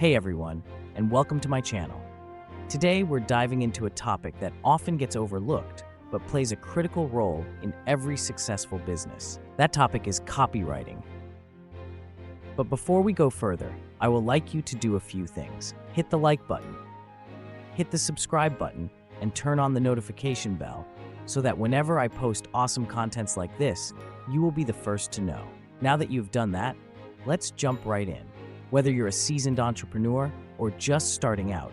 Hey everyone, and welcome to my channel. Today we're diving into a topic that often gets overlooked, but plays a critical role in every successful business. That topic is copywriting. But before we go further, I would like you to do a few things. Hit the like button, hit the subscribe button, and turn on the notification bell so that whenever I post awesome contents like this, you will be the first to know. Now that you've done that, let's jump right in. Whether you're a seasoned entrepreneur or just starting out,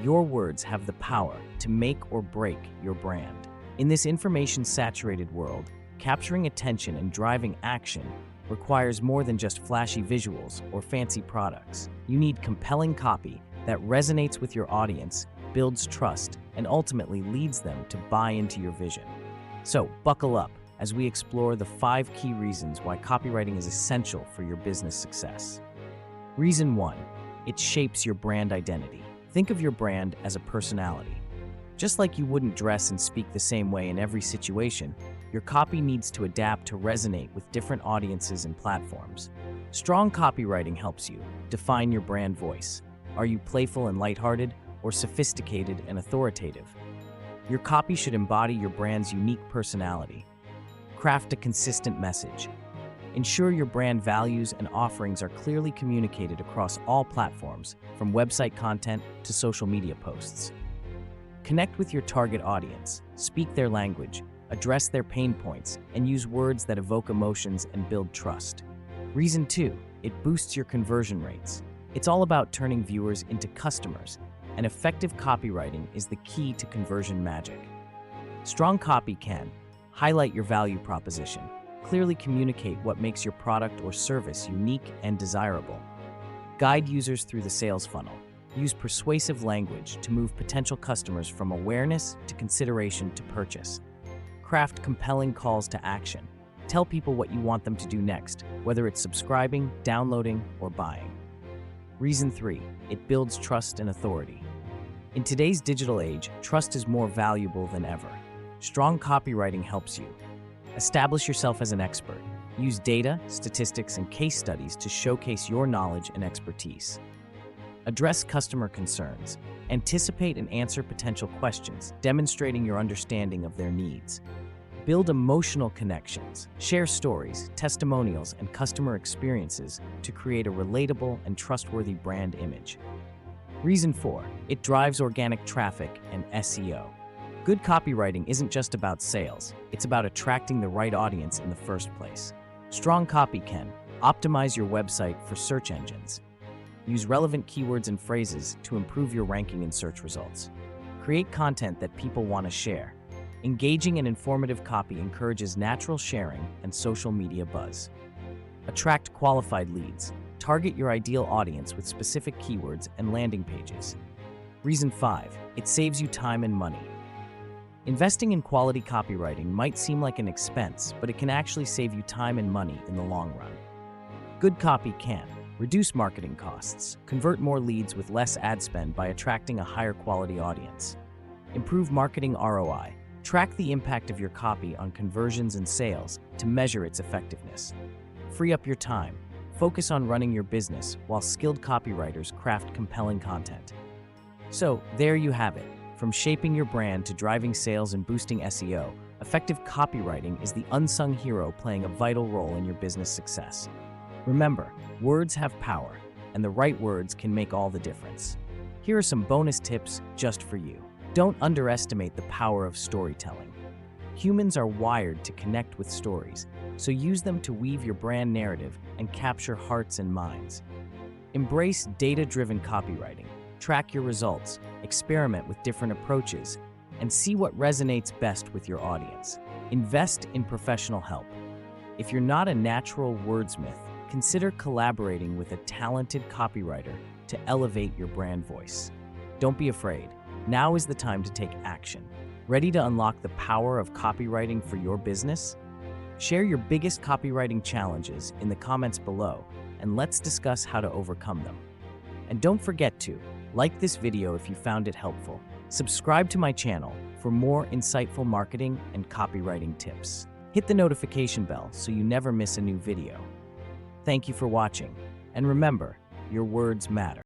your words have the power to make or break your brand. In this information-saturated world, capturing attention and driving action requires more than just flashy visuals or fancy products. You need compelling copy that resonates with your audience, builds trust, and ultimately leads them to buy into your vision. So, buckle up as we explore the 5 key reasons why copywriting is essential for your business success. Reason 1, it shapes your brand identity. Think of your brand as a personality. Just like you wouldn't dress and speak the same way in every situation, your copy needs to adapt to resonate with different audiences and platforms. Strong copywriting helps you define your brand voice. Are you playful and lighthearted, or sophisticated and authoritative? Your copy should embody your brand's unique personality. Craft a consistent message. Ensure your brand values and offerings are clearly communicated across all platforms, from website content to social media posts. Connect with your target audience, speak their language, address their pain points, and use words that evoke emotions and build trust. Reason 2, it boosts your conversion rates. It's all about turning viewers into customers, and effective copywriting is the key to conversion magic. Strong copy can highlight your value proposition, clearly communicate what makes your product or service unique and desirable. Guide users through the sales funnel. Use persuasive language to move potential customers from awareness to consideration to purchase. Craft compelling calls to action. Tell people what you want them to do next, whether it's subscribing, downloading, or buying. Reason 3, it builds trust and authority. In today's digital age, trust is more valuable than ever. Strong copywriting helps you establish yourself as an expert. Use data, statistics, and case studies to showcase your knowledge and expertise. Address customer concerns. Anticipate and answer potential questions, demonstrating your understanding of their needs. Build emotional connections. Share stories, testimonials, and customer experiences to create a relatable and trustworthy brand image. Reason 4, it drives organic traffic and SEO. Good copywriting isn't just about sales, it's about attracting the right audience in the first place. Strong copy can optimize your website for search engines. Use relevant keywords and phrases to improve your ranking in search results. Create content that people want to share. Engaging and informative copy encourages natural sharing and social media buzz. Attract qualified leads. Target your ideal audience with specific keywords and landing pages. Reason 5, it saves you time and money. Investing in quality copywriting might seem like an expense, but it can actually save you time and money in the long run. Good copy can reduce marketing costs, convert more leads with less ad spend by attracting a higher quality audience. Improve marketing ROI. Track the impact of your copy on conversions and sales to measure its effectiveness. Free up your time. Focus on running your business while skilled copywriters craft compelling content. So, there you have it. From shaping your brand to driving sales and boosting SEO, effective copywriting is the unsung hero playing a vital role in your business success. Remember, words have power, and the right words can make all the difference. Here are some bonus tips just for you. Don't underestimate the power of storytelling. Humans are wired to connect with stories, so use them to weave your brand narrative and capture hearts and minds. Embrace data-driven copywriting. Track your results, experiment with different approaches, and see what resonates best with your audience. Invest in professional help. If you're not a natural wordsmith, consider collaborating with a talented copywriter to elevate your brand voice. Don't be afraid. Now is the time to take action. Ready to unlock the power of copywriting for your business? Share your biggest copywriting challenges in the comments below, and let's discuss how to overcome them. And don't forget to like this video if you found it helpful. Subscribe to my channel for more insightful marketing and copywriting tips. Hit the notification bell so you never miss a new video. Thank you for watching, and remember, your words matter.